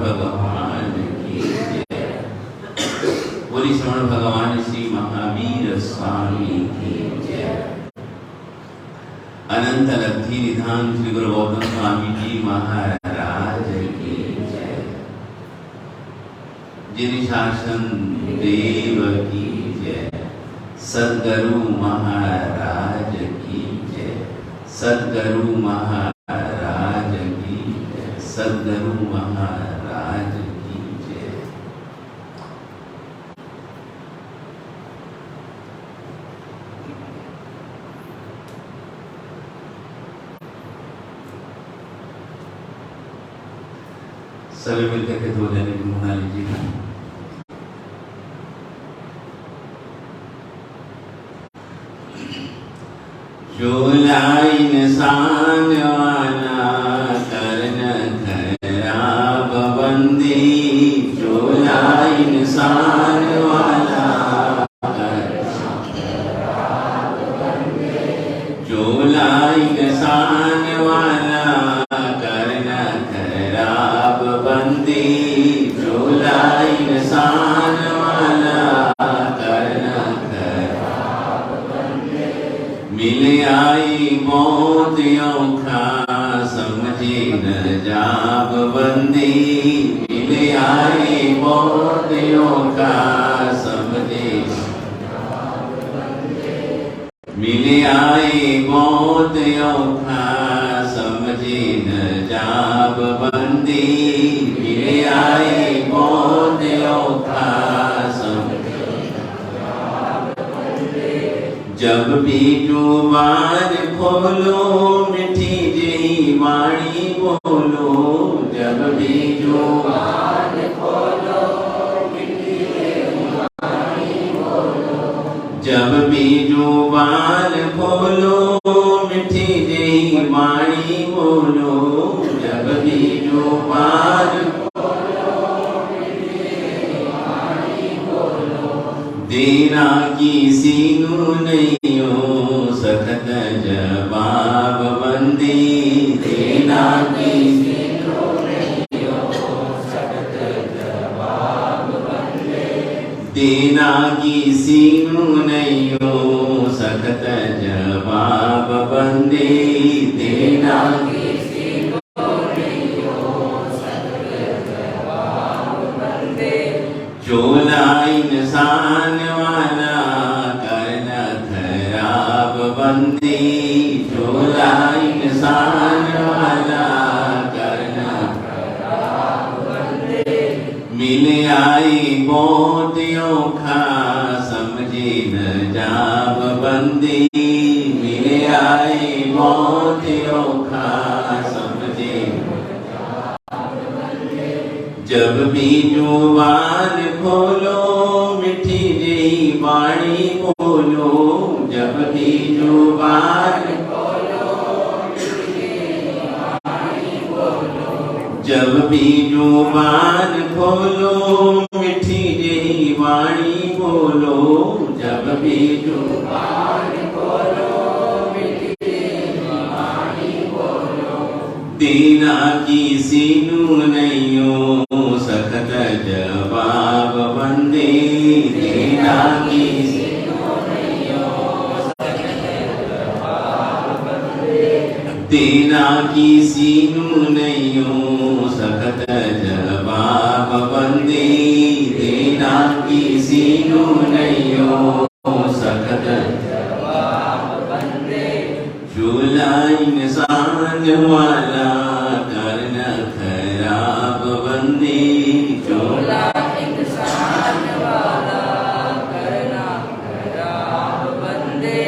भगवान की जय। बोली श्रवण भगवान श्री महावीर स्वामी की जय। अनंत लब्धि निधान श्री गुरु गौतम स्वामी जी महाराज की जय। जिन शासन देव की जय। सद्गुरु महाराज की जय। सद्गुरु महाराज की जय। सद्गुरु महाराज की जय। सभी मिलकर के दो जने की मुना लीजिएगा। चोलाई निशान वाला करन खराब बंदी। चोलाई निशान वाला चोलाई निशान वाला करन खराब बंदी। चोलाई निशान वाला मिल आई मौत औखा समझे न जाब बंदी। मिल आई मौत औखा समझे मिल आई मौत औखा समझे न जाब बंदी। मिल आई मौत औखा जब भी जुबान खोलो मिठी जही वाणी बोलो। जब भी जुबान खोलो मिठी जही वाणी बोलो। जब भी जुबान खोलो मिठी जही वाणी बोलो। जब भी जुबान देना किसी नू नहीं हो सखत जवाब बंदी। देना किसी नू नहीं हो सखत जवाब बंदी। देना किसी नू नहीं हो सखत जवाब बंदी। देना किसी नू नहीं हो सखत जवाब बंदी। चोला इंसान वाला करना खराब बंदी। चोला इंसान वाला करना खराब बंदी। मिल आई मौत औखा समझे न जाब बंदी। मिल आई मौत औखा समझे जब भी जुबान खोलो मिठी जही वाणी बोलो। जब भी जुबान खोलो मिठी जही वाणी बोलो। जब भी जुबान खोलो मिठी जही वाणी बोलो। जब भी जुबान खोलो मिठी जही वाणी बोलो। देना किसी नू नहीं हो सखत जवाब बंदी। देना किसी नू नहीं हो सखत जवाब बंदी। देना किसी नू नहीं हो सखत जवाब बंदी। देना किसी नू नहीं हो सखत जवाब बंदी। चोला इंसान वाला करना खराब बंदी। चोला इंसान वाला करना खराब बंदी।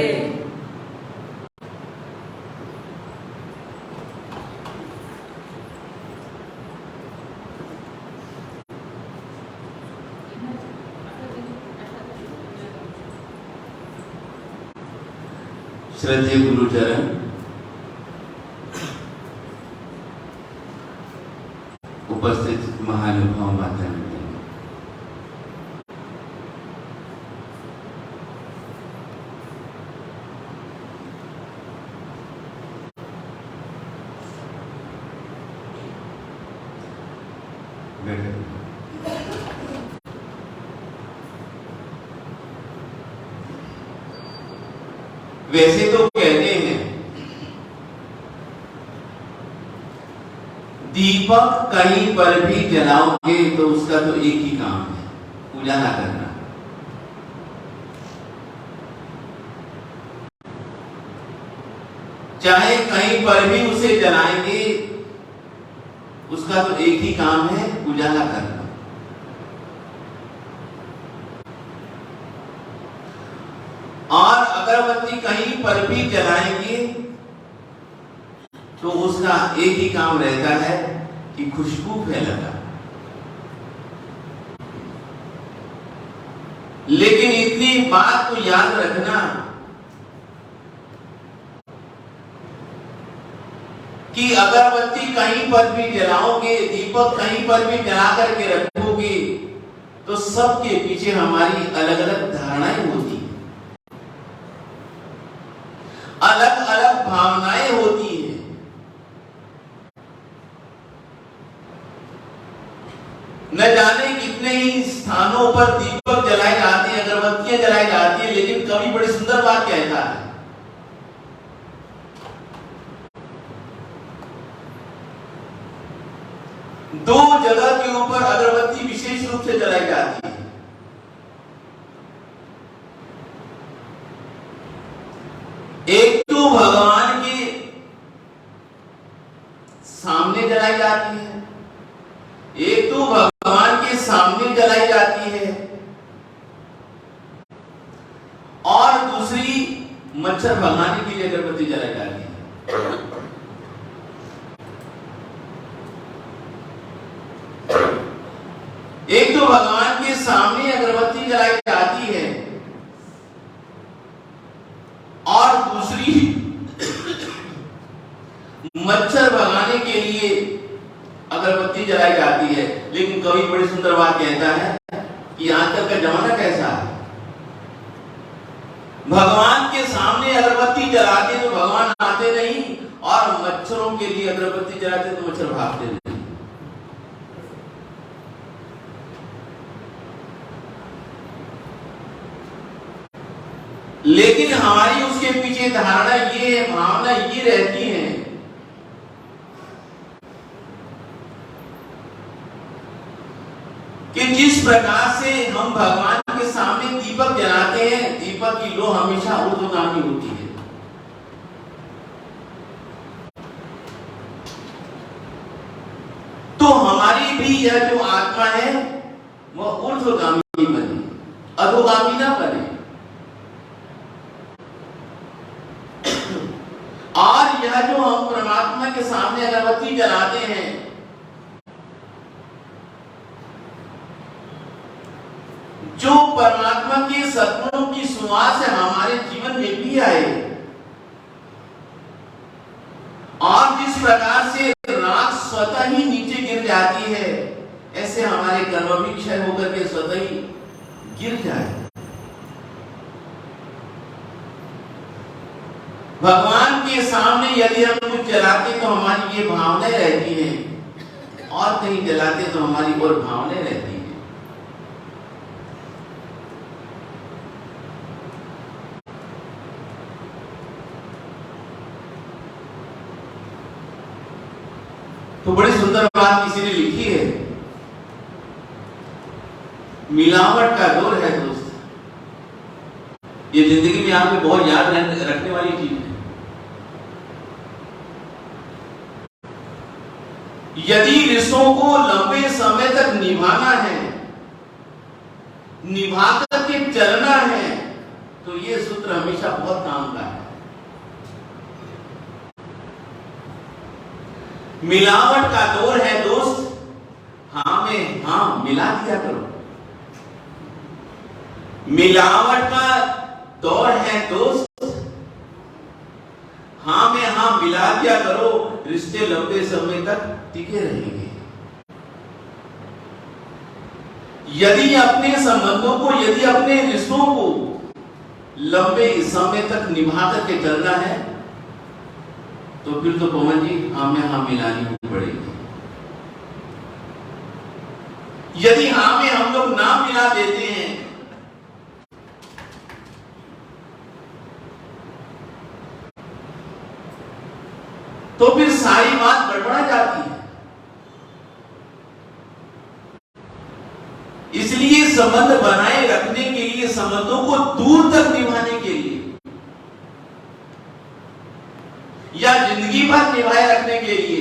श्रद्धेय गुरुचरण उपस्थित महानुभाव माता बैठे। वैसे तो कहते हैं दीपक कहीं पर भी जलाओगे तो उसका तो एक ही काम है, उजाला करना। चाहे कहीं पर भी उसे जलाएंगे, उसका तो एक ही काम है, उजाला करना। और अगरबत्ती कहीं पर भी जलाएंगे तो उसका एक ही काम रहता है कि खुशबू फैलाना। लेकिन इतनी बात तो याद रखना कि अगरबत्ती कहीं पर भी जलाओगे, दीपक कहीं पर भी जला करके रखोगे, तो सबके पीछे हमारी अलग अलग धारणाएं होती हैं, अलग अलग भावनाएं होती हैं। न जाने कितने ही स्थानों पर दीपक जलाए जाते हैं, अगरबत्तियां जलाई जाती हैं, लेकिन कवि बड़ी सुंदर बात कहता है, दो जगह के ऊपर अगरबत्ती विशेष रूप से जलाई जाती है। एक तो भगवान के सामने जलाई जाती है, एक तो भगवान के सामने जलाई जाती है, और दूसरी मच्छर भगाने के लिए अगरबत्ती जलाई जाती है। एक तो भगवान के सामने अगरबत्ती जलाई जाती है और दूसरी मच्छर भगाने के लिए अगरबत्ती जलाई जाती है। लेकिन कवि बड़ी सुंदर बात कहता है कि आजकल का जमाना कैसा है, भगवान के सामने अगरबत्ती जलाते तो भगवान आते नहीं, और मच्छरों के लिए अगरबत्ती जलाते तो मच्छर भागते नहीं। लेकिन हमारी उसके पीछे धारणा ये है, भावना ये रहती है कि जिस प्रकार से हम भगवान के सामने दीपक जलाते हैं, दीपक की लो हमेशा ऊर्ध्वगामी होती है। तो हमारी भी यह जो आत्मा है वह ऊर्ध्वगामी बने, अधोगामी ना बने। और यह जो हम परमात्मा के सामने अगरबत्ती जलाते हैं, जो परमात्मा के सद्गुणों की सुवास हमारे जीवन में भी आए, और जिस प्रकार से राख स्वतः ही नीचे गिर जाती है, ऐसे हमारे कर्म भी क्षय होकर के स्वतः ही गिर जाए। भगवान के सामने यदि हम कुछ जलाते तो हमारी ये भावनाएं रहती हैं, और कहीं जलाते तो हमारी और भावनाएं रहती हैं। तो बड़ी सुंदर बात किसी ने लिखी है, मिलावट का दौर है दोस्त। ये जिंदगी में आपको बहुत याद रखने वाली चीज है। यदि रिश्तों को लंबे समय तक निभाना है, निभा करके चलना है, तो ये सूत्र हमेशा बहुत काम का है। मिलावट का दौर है दोस्त, हाँ में हाँ मिला दिया करो। मिलावट का दौर है दोस्त, हाँ में हाँ मिला दिया करो, रिश्ते लंबे समय तक टिके रहेंगे। यदि अपने संबंधों को, यदि अपने रिश्तों को लंबे समय तक निभा करके चलना है, तो फिर तो पवन जी हाँ में हाँ मिलानी पड़ेगी। यदि हाँ में हम लोग ना मिला देते हैं तो फिर सारी बात गड़बड़ा जाती है। इसलिए संबंध बनाए रखने के लिए, संबंधों को दूर तक निभाने के लिए या जिंदगी भर निभाए रखने के लिए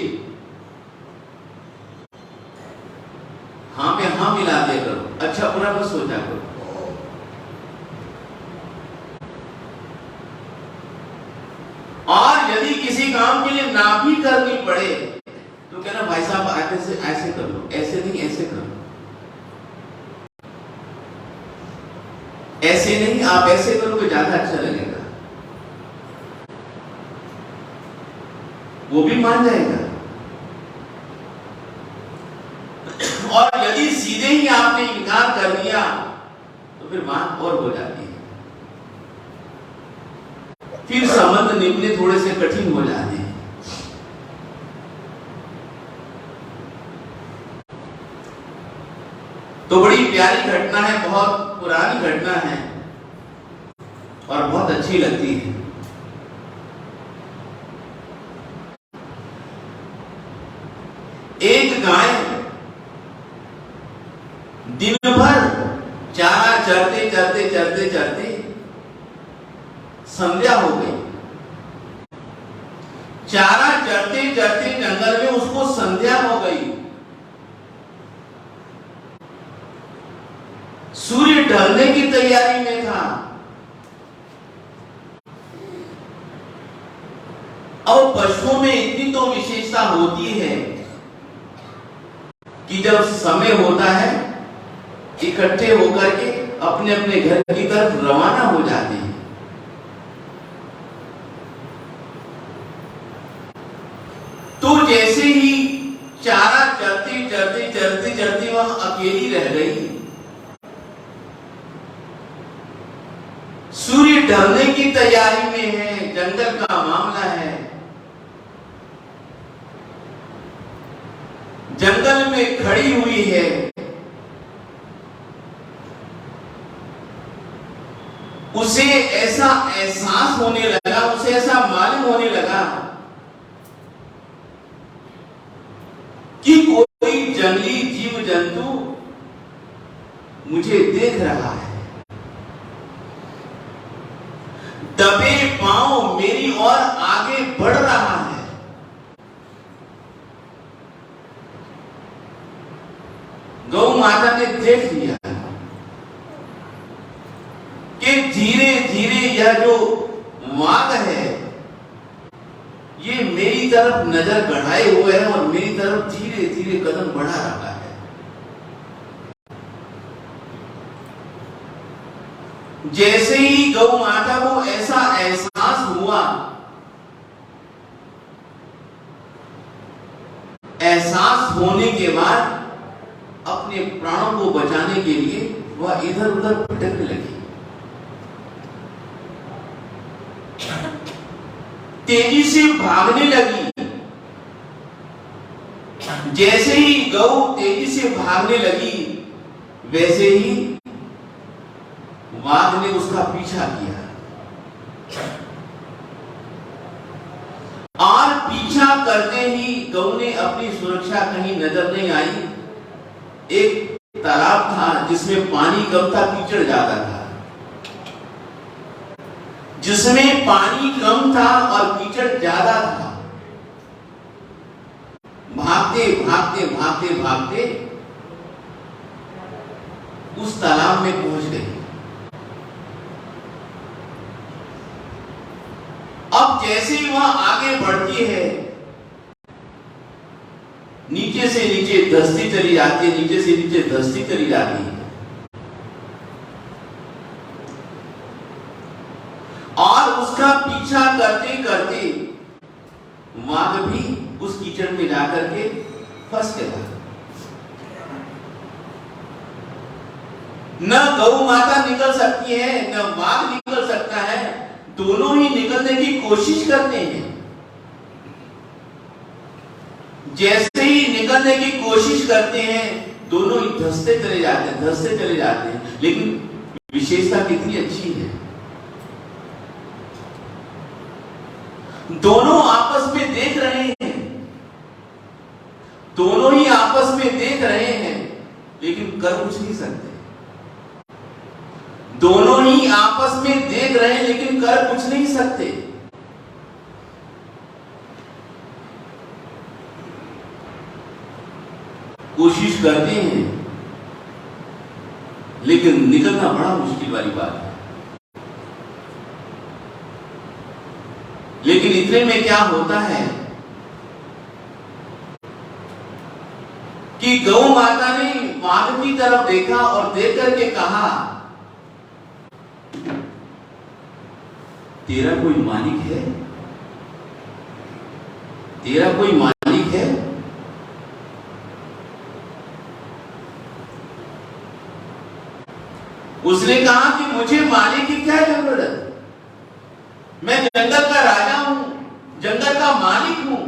हाँ में हाँ मिला दिया करो, अच्छा बुरा मत सोचा करो। और यदि किसी काम के लिए ना भी करनी पड़े तो कहना भाई साहब ऐसे कर लो, ऐसे नहीं ऐसे कर लो, ऐसे नहीं आप ऐसे करोगे ज्यादा अच्छा लगेगा, वो भी मान जाएगा। और यदि सीधे ही आपने इनकार कर दिया तो फिर बात और हो जाती है, फिर संबंध निभने थोड़े से कठिन हो जाते हैं। तो बड़ी प्यारी घटना है, बहुत पुरानी घटना है और बहुत अच्छी लगती है। एक गाय दिन भर चारा चरते चरते चरते चरते संध्या हो गई। चारा चरते चरते जंगल में उसको संध्या हो गई। सूर्य ढलने की तैयारी में था। और पशुओं में इतनी तो विशेषता होती है कि जब समय होता है इकट्ठे होकर के अपने अपने घर की तरफ रवाना हो जाते हैं। तो जैसे ही चारा चरते चरते चरते चरते वह अकेली रह गई, सूर्य ढलने की तैयारी में है, जंगल का मामला है, जंगल में खड़ी हुई है। उसे ऐसा एहसास होने लगा, उसे ऐसा मालूम होने लगा कि कोई जंगली जीव जंतु मुझे देख रहा है, दबे पांव मेरी ओर आगे बढ़ रहा है। गौ माता ने देख लिया कि धीरे धीरे यह जो वाघ है ये मेरी तरफ नजर बढ़ाए हुए है और मेरी तरफ धीरे धीरे कदम बढ़ा रहा है। जैसे ही गौ माता को ऐसा एहसास हुआ, एहसास होने के बाद अपने प्राणों को बचाने के लिए वह इधर उधर भटकने लगी, तेजी से भागने लगी। जैसे ही गौ तेजी से भागने लगी वैसे ही वाघ ने उसका पीछा किया और पीछा करते ही गौ ने अपनी सुरक्षा कहीं नजर नहीं आई। एक तालाब था जिसमें पानी कम था, कीचड़ ज्यादा था। जिसमें पानी कम था और कीचड़ ज्यादा था, भागते भागते भागते भागते उस तालाब में पहुंच गई। अब जैसे ही वह आगे बढ़ती है, नीचे से नीचे धंसती चली जाती है, नीचे से नीचे धंसती चली जाती है और उसका पीछा करते करते वाघ भी उस कीचड़ में जाकर के फंस गया। न गौ माता निकल सकती है न वाघ निकल सकता है, दोनों ही निकलने की कोशिश करते हैं। जैसे ही निकलने की कोशिश करते हैं दोनों ही धंसते चले जाते हैं, लेकिन विशेषता कितनी अच्छी है, दोनों आपस में देख रहे हैं, दोनों ही आपस में देख रहे हैं, लेकिन कर कुछ नहीं सकते। दोनों ही आपस में देख रहे हैं, लेकिन कर कुछ नहीं सकते। कोशिश करते हैं, लेकिन निकलना बड़ा मुश्किल वाली बात है। लेकिन इतने में क्या होता है कि गौ माता ने बाघ की तरफ देखा और देख करके कहा, तेरा कोई मालिक है? तेरा कोई मालिक है? उसने कहा कि मुझे मालिक की क्या जरूरत, मैं जंगल का राजा हूं, जंगल का मालिक हूं,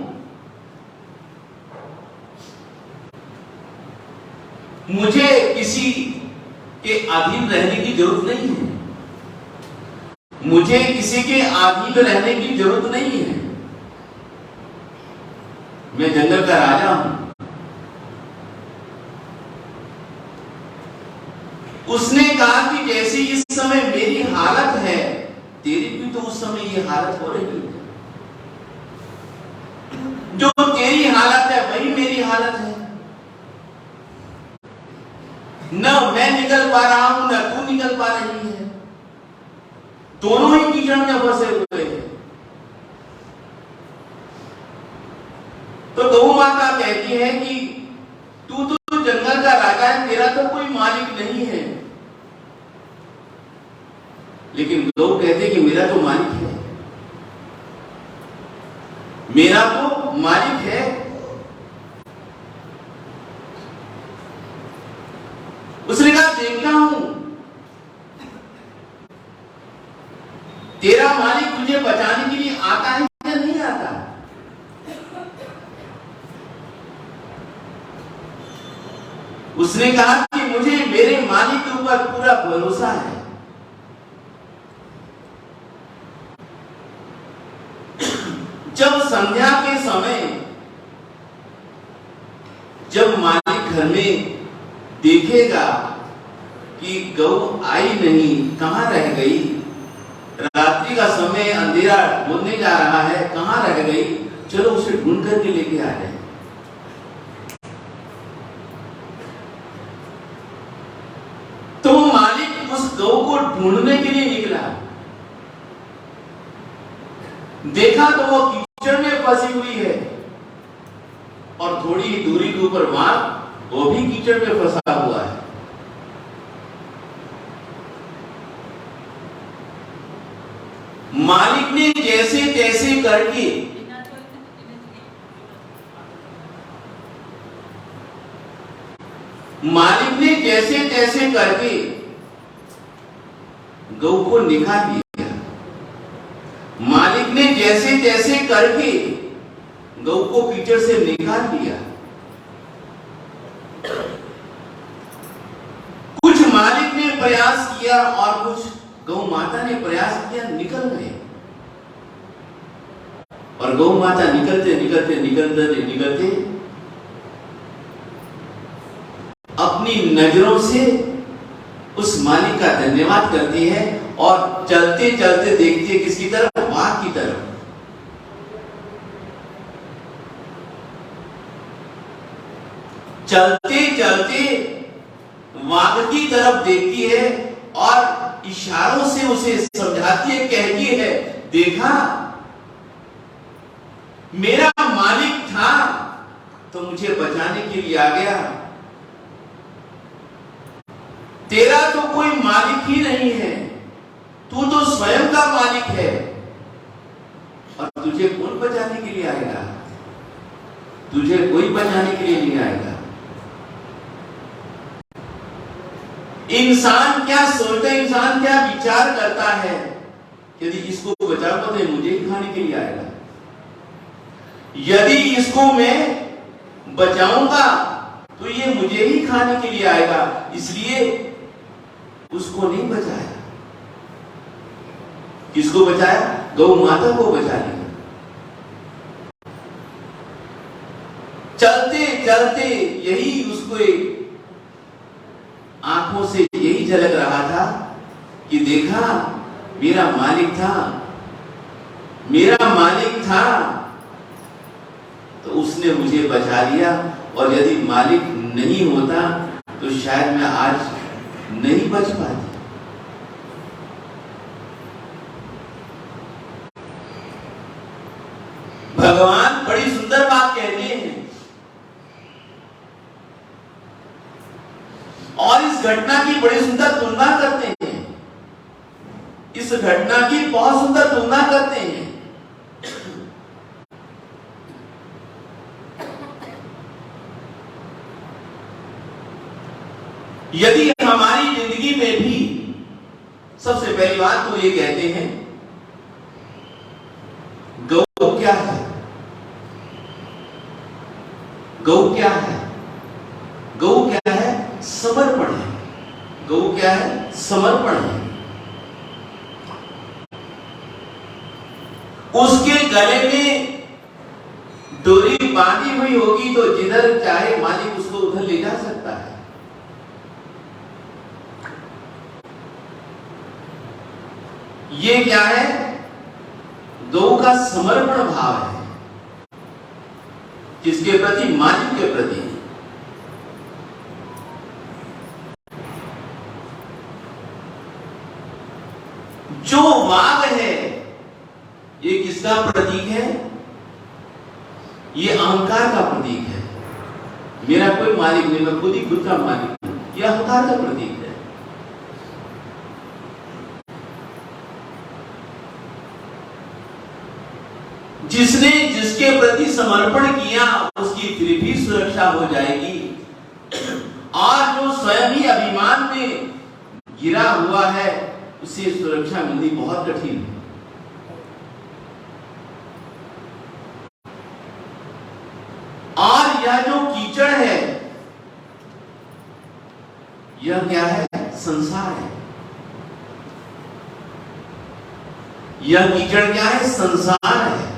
मुझे किसी के अधीन रहने की जरूरत नहीं है, मुझे किसी के अधीन रहने की जरूरत नहीं है, मैं जंगल का राजा हूं। उसने कहा कि जैसी इस समय मेरी हालत है, तेरी भी तो उस समय ये हालत हो रही है, जो तेरी हालत है वही मेरी हालत है। न मैं निकल पा रहा हूं, न तू निकल पा रही है, दोनों ही कीचड़ में फंसे हुए हैं। तो गौ माता कहती है कि तू तो जंगल का राजा है, तेरा तो कोई मालिक नहीं है। लेकिन लोग कहते कि मेरा तो मालिक है, मेरा तो मालिक है। उसने कहा देखता हूं, तेरा मालिक तुझे बचाने के लिए आता है या नहीं आता? उसने कहा कि मुझे मेरे मालिक के ऊपर पूरा भरोसा है। जब संध्या के समय जब मालिक घर में देखेगा कि गौ आई नहीं, कहां रह गई, रात्रि का समय अंधेरा होने जा रहा है, कहां रह गई, चलो उसे ढूंढ करके लेके आ जाए। तो मालिक उस गौ को ढूंढने के लिए निकला, देखा तो वो कीचड़ में फंसी हुई है और थोड़ी ही दूरी के ऊपर बाघ वो भी कीचड़ में फंसा हुआ है। मालिक ने जैसे तैसे करके गौ को निकाल दिया। मालिक ने जैसे तैसे करके गौ को कीचड़ से निकाल दिया। कुछ मालिक ने प्रयास किया और कुछ गौ माता ने प्रयास किया, निकल गए। और गौ माता निकलते निकलते निकलते निकलते अपनी नजरों से उस मालिक का धन्यवाद करती है और चलते चलते देखती है किसकी तरफ, बाघ की तरफ। चलते चलते बाघ की तरफ देखती है और इशारों से उसे समझाती है, कहती है, देखा मेरा मालिक था तो मुझे बचाने के लिए आ गया, तेरा तो कोई मालिक ही नहीं है, तू तो स्वयं का मालिक है और तुझे कौन बचाने के लिए आएगा, तुझे कोई बचाने के लिए नहीं आएगा। इंसान क्या सोचता है, इंसान क्या विचार करता है, यदि इसको बचाऊंगा तो मुझे ही खाने के लिए आएगा, यदि इसको मैं बचाऊंगा तो ये मुझे ही खाने के लिए आएगा, इसलिए उसको नहीं बचाया। किसको बचाया? गौ माता को बचा लिया। चलते चलते यही उसको आंखों से यही झलक रहा था कि देखा मेरा मालिक था तो उसने मुझे बचा लिया, और यदि मालिक नहीं होता तो शायद मैं आज नहीं बच पाती। भगवान बड़ी सुंदर बात कहते हैं, और इस घटना की बड़ी सुंदर तुलना करते हैं। इस घटना की बहुत सुंदर तुलना करते हैं। यदि हमारी जिंदगी में भी सबसे पहली बात तो ये कहते हैं, गौ क्या है? गौ क्या है? गौ क्या है? समर्पण है। गौ क्या है? समर्पण है। उसके गले में डोरी बांधी हुई होगी तो जिधर चाहे मालिक उसको उधर ले जा सकता है। ये क्या है? गौ का समर्पण भाव है। किसके प्रति? मालिक के प्रति। जो वाग है ये किसका प्रतीक है? ये अहंकार का प्रतीक है। मेरा कोई मालिक नहीं, मैं खुद ही खुद का मालिक हूं, यह अहंकार का प्रतीक है। जिसने जिसके प्रति समर्पण किया उसकी फिर भी सुरक्षा हो जाएगी, और जो स्वयं ही अभिमान में गिरा हुआ है उसे सुरक्षा मिलनी बहुत कठिन है। और यह जो कीचड़ है यह क्या है? संसार है। यह कीचड़ क्या है? संसार है।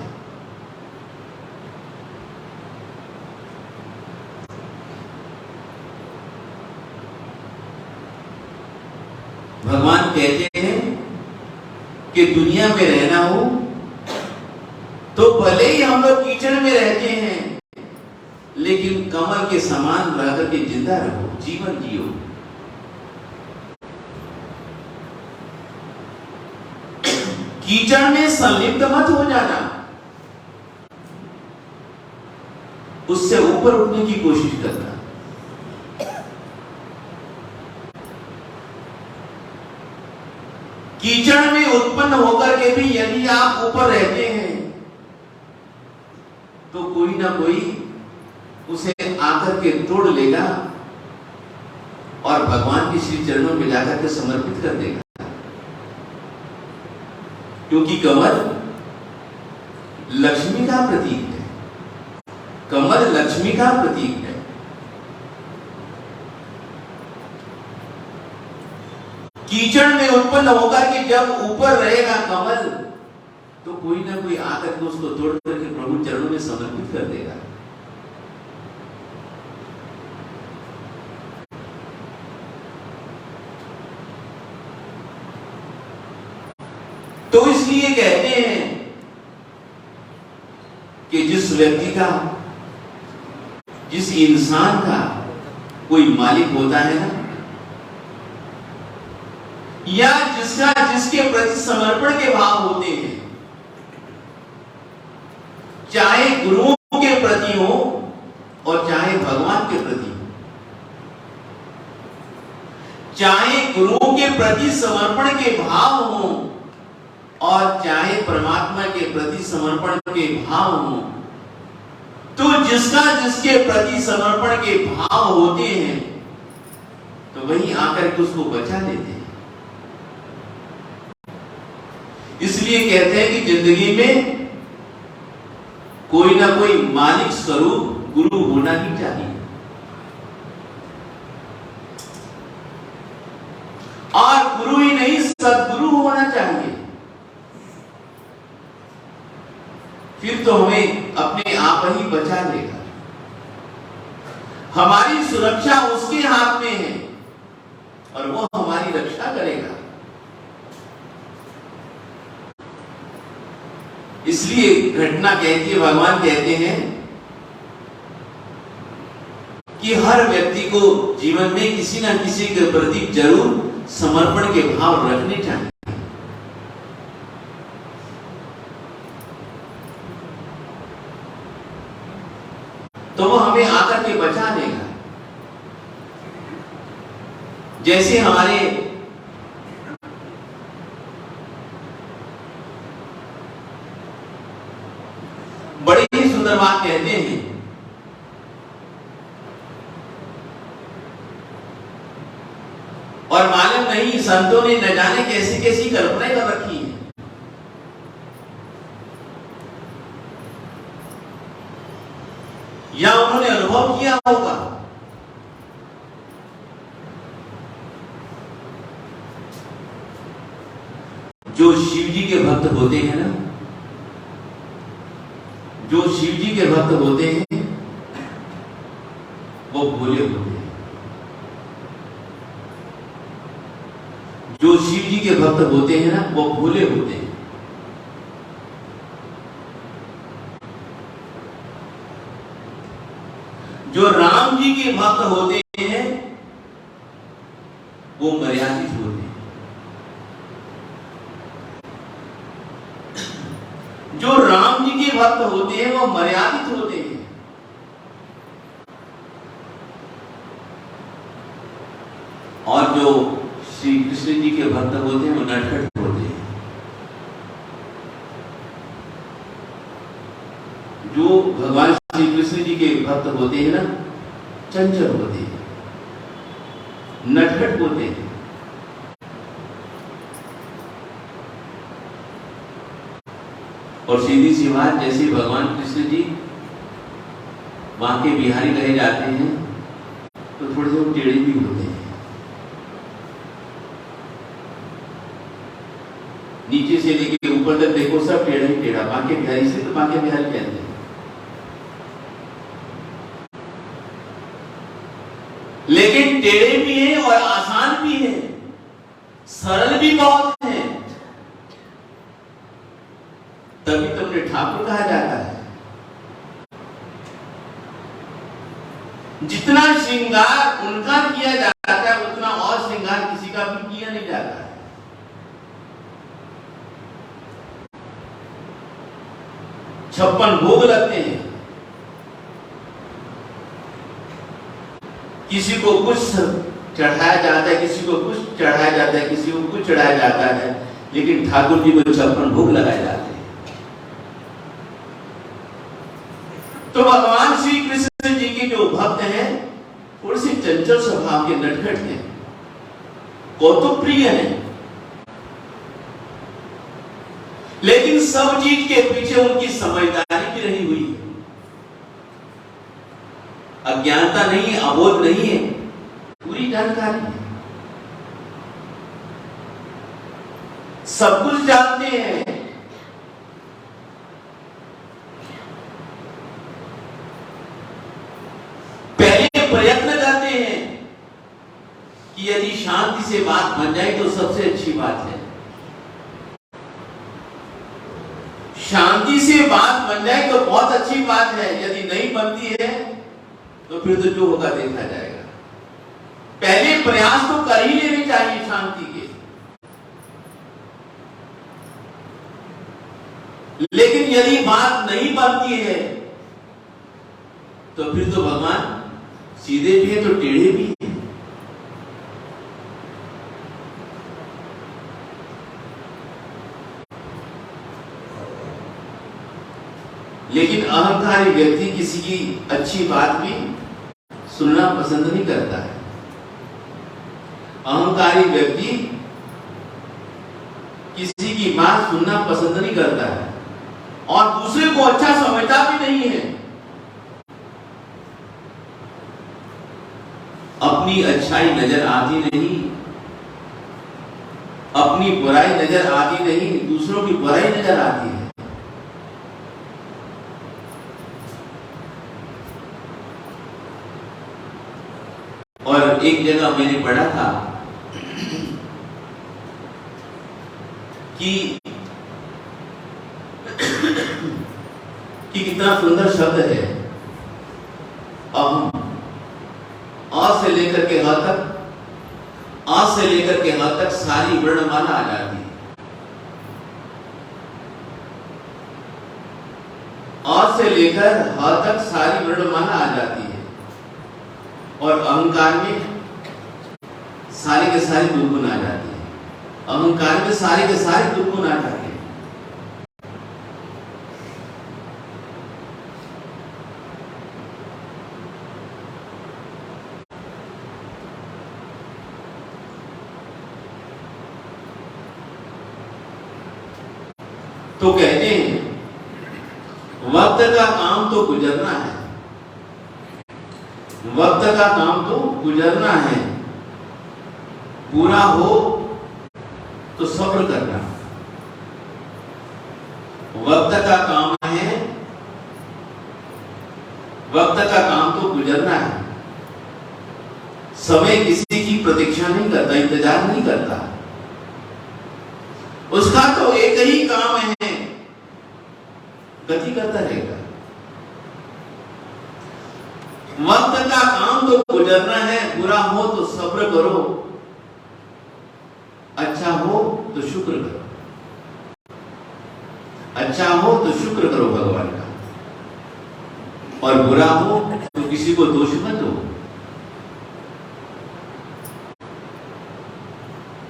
भगवान कहते हैं कि दुनिया में रहना हो तो भले ही हम लोग कीचड़ में रहते हैं, लेकिन कमल के समान रह करके जिंदा रहो, जीवन जियो। कीचड़ में संलिप्त मत हो जाना, उससे ऊपर उठने की कोशिश करना। कीचड़ में उत्पन्न होकर के भी यदि आप ऊपर रहते हैं तो कोई ना कोई उसे आकर के तोड़ लेगा और भगवान के श्री चरणों में जाकर के समर्पित कर देगा। क्योंकि कमल लक्ष्मी का प्रतीक है। कमल लक्ष्मी का प्रतीक है। कीचड़ में उत्पन्न होकर के जब ऊपर रहेगा कमल तो कोई ना कोई आकर के उसको तोड़ करके प्रभु चरणों में समर्पित कर देगा। तो इसलिए कहते हैं कि जिस व्यक्ति का, जिस इंसान का कोई मालिक होता है ना, या जिसका जिसके प्रति समर्पण के भाव होते हैं, चाहे गुरुओं के प्रति हो और चाहे भगवान के प्रति हो, चाहे गुरुओं के प्रति समर्पण के भाव हो और चाहे परमात्मा के प्रति समर्पण के भाव हो, तो जिसका जिसके प्रति समर्पण के भाव होते हैं तो वही आकर के उसको बचा लेते हैं। इसलिए कहते हैं कि जिंदगी में कोई ना कोई मालिक स्वरूप गुरु होना ही चाहिए। तो हमें अपने आप ही बचा लेगा। हमारी सुरक्षा उसके हाथ में है और वो हमारी रक्षा करेगा। इसलिए घटना कहती है, भगवान कहते हैं कि हर व्यक्ति को जीवन में किसी न किसी के प्रति जरूर समर्पण के भाव रखने चाहिए। तो वो हमें आकर के बचा देगा। जैसे हमारे बड़े ही सुंदर बात कहते हैं, और मालूम नहीं संतों ने न जाने कैसी कैसी कल्पनाएं कर रखी है। या उन्होंने अनुभव किया होगा। जो शिव जी के भक्त होते हैं ना, जो शिव जी के भक्त होते हैं वो भोले होते हैं। जो शिव जी के भक्त होते हैं ना वो भोले होते हैं। जो राम जी के भक्त होते हैं वो मर्यादित होते हैं। जो राम जी के भक्त होते हैं वो मर्यादित होते हैं। और जो श्री कृष्ण जी के भक्त होते हैं वो नटखट होते हैं। जो भगवान श्री कृष्ण जी के भक्त होते हैं ना, चंचल होते हैं, नटखट होते हैं। और सीधी सी बात, जैसे भगवान कृष्ण जी वहां के बिहारी कहे जाते हैं तो थोड़े से टेढ़े भी होते हैं। नीचे से लेके ऊपर तक देखो सब टेढ़ा ही टेढ़ा। बांके बिहारी से तो बांके बिहारी कहते हैं। लेकिन टेढ़े भी हैं और आसान भी हैं, सरल भी बहुत हैं। तभी तो उन्हें ठाकुर कहा जाता है। जितना श्रृंगार उनका किया जाता है उतना और श्रृंगार किसी का भी किया नहीं जाता है। छप्पन भोग लगते हैं, किसी को कुछ चढ़ाया जाता है, किसी को कुछ चढ़ाया जाता है, किसी को कुछ चढ़ाया जाता है, लेकिन ठाकुर जी को छप्पन भोग लगाए जाते हैं। तो भगवान श्री कृष्ण जी के जो भक्त हैं थोड़े से चंचल स्वभाव के, नटखट हैं, कौतुक प्रिय हैं, लेकिन सब चीज के पीछे उनकी समझदारी भी रही हुई है। अज्ञानता नहीं है, अबोध नहीं है, पूरी जानकारी है, सब कुछ जानते हैं। पहले प्रयत्न करते हैं कि यदि शांति से बात बन जाए तो सबसे अच्छी बात है। शांति से बात बन जाए तो बहुत अच्छी बात है, यदि नहीं बनती है तो फिर तो जो होगा देखा जाएगा। पहले प्रयास तो कर ही लेने चाहिए शांति के। लेकिन यदि बात नहीं बनती है तो फिर तो भगवान सीधे भी है तो टेढ़े भी है। लेकिन अहंकारी व्यक्ति किसी की अच्छी बात भी सुनना पसंद नहीं करता है। अहंकारी व्यक्ति किसी की बात सुनना पसंद नहीं करता है और दूसरे को अच्छा समझता भी नहीं है। अपनी अच्छाई नजर आती नहीं, अपनी बुराई नजर आती नहीं, दूसरों की बुराई नजर आती है। और एक जगह मैंने पढ़ा था कि कितना सुंदर शब्द है अहम। अ से लेकर के ह तक, अ से लेकर के ह तक सारी वर्णमाला आ जाती है। अ से लेकर ह तक सारी वर्णमाला आ जाती है और अहंकार में सारे के सारे दुर्गुण आ जाती है। अहंकार में सारे के सारे दुर्गुण आ जाते हैं। तो कहते हैं वक्त का काम तो गुजरना है, वक्त का काम तो गुजरना है, पूरा हो तो सब्र करना। वक्त का काम है, वक्त का काम तो गुजरना है। समय किसी की प्रतीक्षा नहीं करता, इंतजार नहीं करता। उसका तो एक ही काम है, गति करता रहेगा। वक्त का काम तो गुजरना है, बुरा हो तो सब्र करो, अच्छा हो तो शुक्र करो। अच्छा हो तो शुक्र करो भगवान का, और बुरा हो तो किसी को दोष मत दो।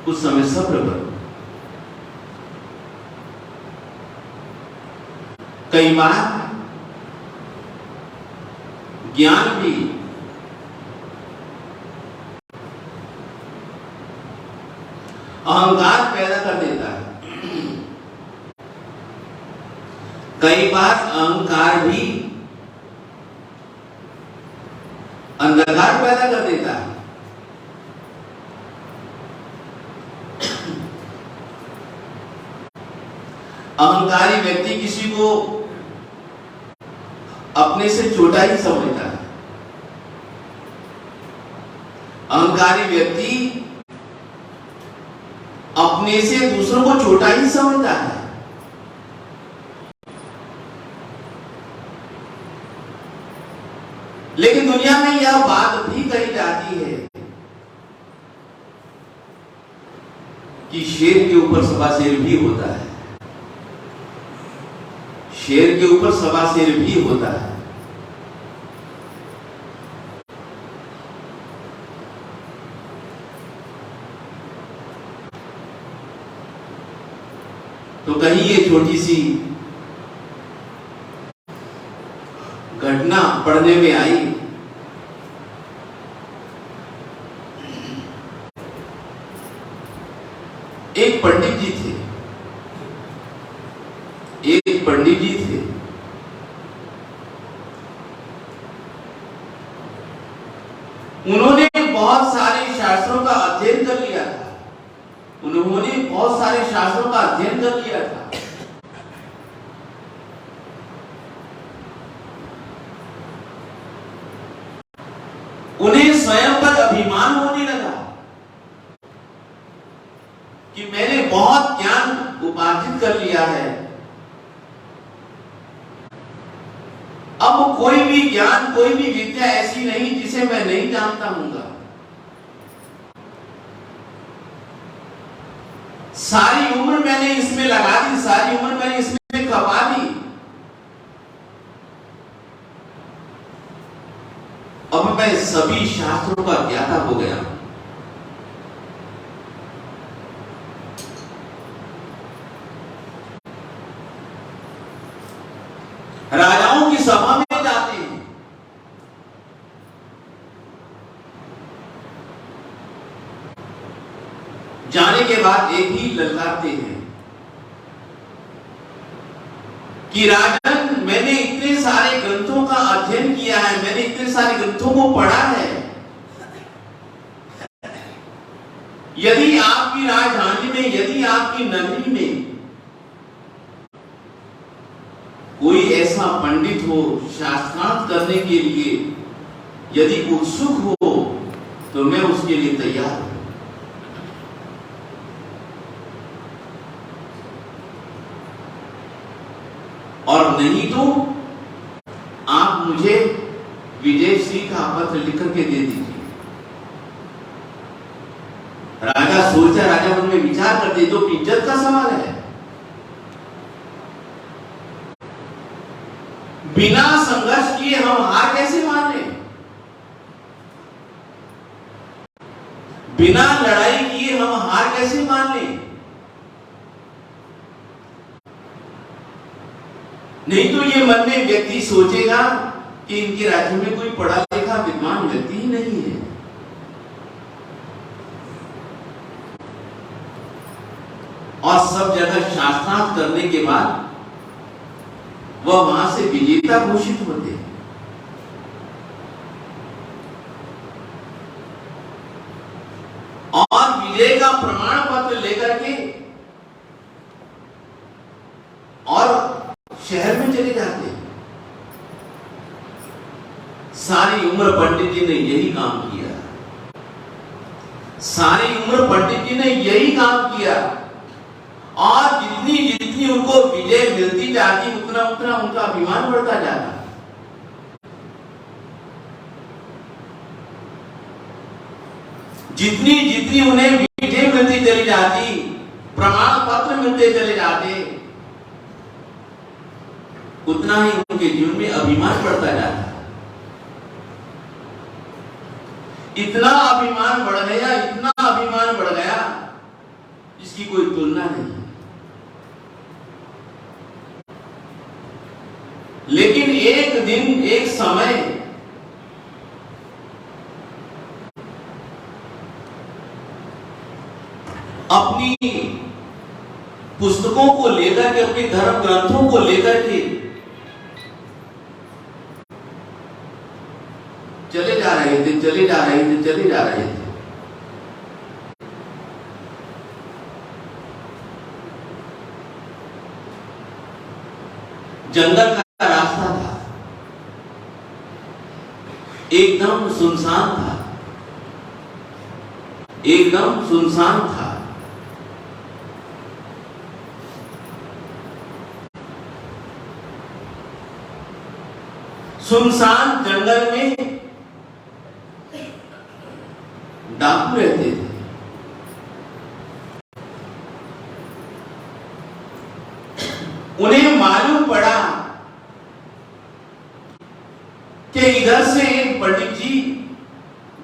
कुछ समय सब्र करो। कई बार ज्ञान भी अहंकार पैदा कर देता है। कई बार अहंकार भी अंधकार पैदा कर देता है। अहंकारी व्यक्ति किसी को अपने से छोटा ही समझता है। अहंकारी व्यक्ति अपने से दूसरों को छोटा ही समझता है। लेकिन दुनिया में यह बात भी कही जाती है कि शेर के ऊपर सवा शेर भी होता है। शेर के ऊपर सवा शेर भी होता है। तो कहीं ये छोटी सी घटना पढ़ने में आई। एक पंडित जी थे, एक पंडित जी थे। उन्होंने बहुत सारे शास्त्रों का अध्ययन कर लिया था। उन्होंने बहुत सारे शास्त्रों का अध्ययन कर लिया था। उन्हें स्वयं पर अभिमान होने लगा कि मैंने बहुत ज्ञान उपार्जित कर लिया है, अब कोई भी ज्ञान, कोई भी विद्या ऐसी नहीं जिसे मैं नहीं जानता हूंगा। सारी उम्र मैंने इसमें लगा दी, सारी उम्र मैंने इसमें खपा दी, अब मैं सभी शास्त्रों का ज्ञाता हो गया। राजाओं की सभा में जाते हैं, जाने के बाद एक ही ललकारते हैं कि राजन, मैंने इतने सारे ग्रंथों का अध्ययन किया है, मैंने इतने सारे ग्रंथों को पढ़ा है, यदि आपकी राजधानी में, यदि आपकी नगरी में कोई ऐसा पंडित हो शास्त्रार्थ करने के लिए, यदि उत्सुक हो, तो मैं उसके लिए तैयार हूं। और नहीं तो आप मुझे विजय सिंह का पत्र लिख करके दे दीजिए। राजा सोचता, राजा मन में विचार करते, तो इज्जत का सवाल है। बिना संघर्ष किए हम हार कैसे मान लें? बिना लड़ाई किए हम हार कैसे मान लें? नहीं तो ये मन में व्यक्ति सोचेगा कि इनके राज्य में कोई पढ़ा लिखा विद्वान व्यक्ति ही नहीं है। और सब जगह शास्त्रार्थ करने के बाद वह वहां से विजेता घोषित होते हैं। और विजय का प्रमाण पत्र लेकर के और शहर में चले जाते हैं। सारी उम्र पंडित जी ने यही काम किया। सारी उम्र पंडित जी ने यही काम किया। और जितनी जितनी उनको विजय मिलती जाती, उतना उतना उनका अभिमान बढ़ता जाता। जितनी जितनी उन्हें विजय मिलती चली जाती, प्रमाण पत्र मिलते चले जाते, उतना ही उनके जीवन में अभिमान बढ़ता जाता। इतना अभिमान बढ़ गया, इतना अभिमान बढ़ गया जिसकी कोई तुलना नहीं। लेकिन एक दिन, एक समय अपनी पुस्तकों को लेकर के, अपने धर्म ग्रंथों को लेकर के चले जा रहे थे, चले जा रहे थे, चले जा रहे थे। जंगल का रास्ता था, एकदम सुनसान था, एकदम सुनसान था। सुनसान जंगल में डाकू रहते थे। उन्हें मालूम पड़ा कि इधर से एक पंडित जी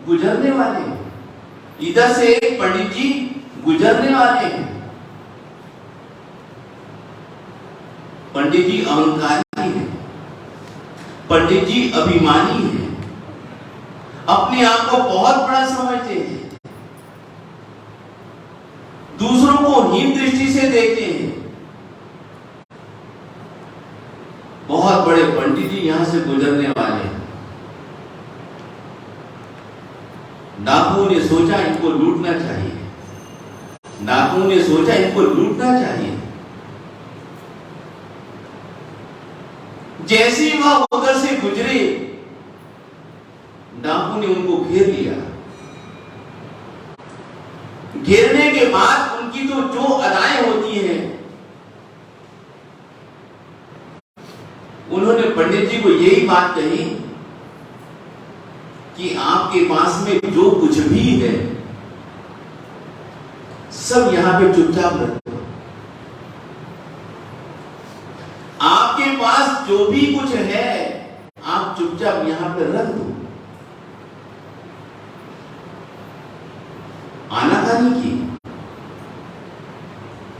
गुजरने वाले हैं, इधर से एक पंडित जी गुजरने वाले हैं। पंडित जी अहंकारी हैं, पंडित जी अभिमानी हैं, अपने आप को बहुत बड़ा समझते हैं, दूसरों को हीन दृष्टि से देखते हैं। बहुत बड़े पंडित जी यहां से गुजरने वाले हैं। डाकुओं ने सोचा इनको लूटना चाहिए, डाकुओं ने सोचा इनको लूटना चाहिए। जैसे ही वह उधर से गुजरे, डाकू ने उनको घेर लिया। घेरने के बाद उनकी तो जो अदाएं होती हैं, उन्होंने पंडित जी को यही बात कही कि आपके पास में जो कुछ भी है सब यहां पे चुपचाप रखो। आपके पास जो भी कुछ है आप चुपचाप यहां पे रख दो। आनाकानी की,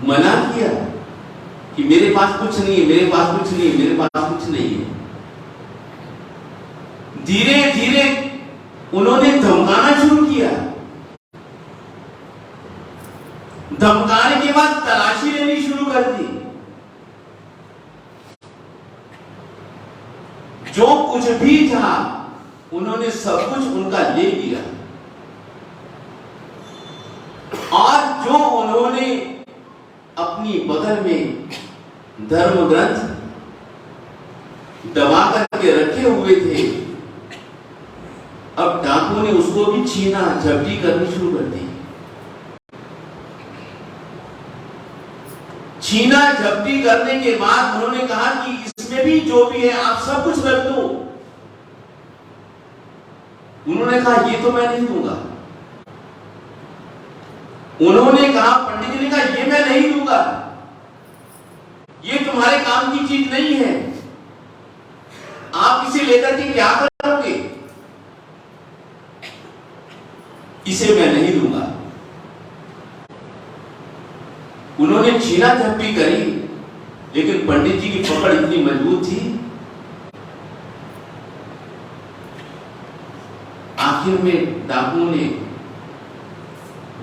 मना किया कि मेरे पास कुछ नहीं है, मेरे पास कुछ नहीं है, मेरे पास कुछ नहीं है। धीरे धीरे उन्होंने धमकाना शुरू किया। धमकाने के बाद तलाशी लेनी शुरू कर दी। जो कुछ भी था उन्होंने सब कुछ उनका ले लिया। और जो उन्होंने अपनी बगल में धर्म ग्रंथ दबा करके रखे हुए थे, अब डाकू ने उन्होंने उसको भी छीना झपटी करनी शुरू कर दी। छीना झपटी करने के बाद उन्होंने कहा कि इसमें भी जो भी है आप सब कुछ रख दो। उन्होंने कहा ये तो मैं नहीं दूंगा। उन्होंने कहा, पंडित जी ने कहा ये मैं नहीं दूंगा, ये तुम्हारे काम की चीज नहीं है, आप इसे लेकर के क्या करोगे, इसे मैं नहीं दूंगा। उन्होंने छीना झपटी करी, लेकिन पंडित जी की पकड़ इतनी मजबूत थी, आखिर में डाकुओं ने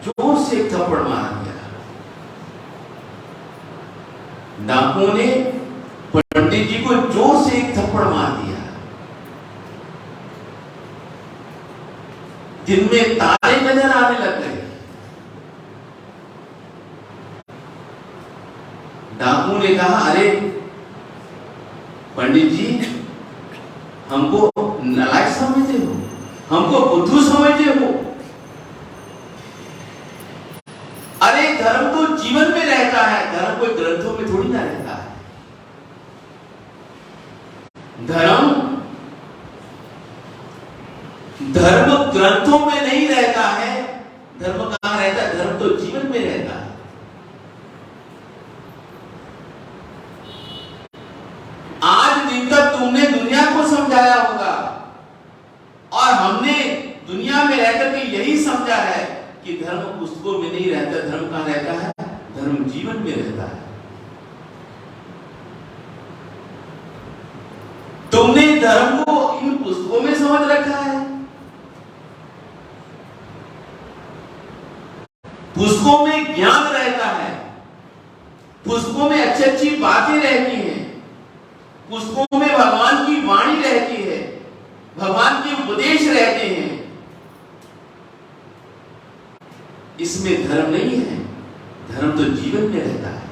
जोर से एक थप्पड़ मार दिया। डाकुओं ने पंडित जी को जोर से एक थप्पड़ मार दिया। दिन में तारे नजर आने लग गए। डाकू ने कहा, अरे पंडित जी, हमको नालायक समझते हो, हमको बुद्धू समझते हो? अरे धर्म तो जीवन में रहता है, धर्म कोई ग्रंथों में थोड़ी ना रहता है। धर्म ग्रंथों में नहीं रहता है। धर्म कहां रहता है? धर्म तो जीवन में रहता है। आज दिन तक तुमने दुनिया को समझाया होगा और हमने दुनिया में रहकर के यही समझा है कि धर्म पुस्तकों में नहीं रहता। धर्म कहां रहता है? धर्म जीवन में रहता है। तुमने धर्म को इन पुस्तकों में समझ रखा है। पुस्तकों में ज्ञान रहता है, पुस्तकों में अच्छी अच्छी बातें रहती हैं, पुस्तकों में भगवान की वाणी रहती है, भगवान के उपदेश रहते हैं। इसमें धर्म नहीं है। धर्म तो जीवन में रहता है।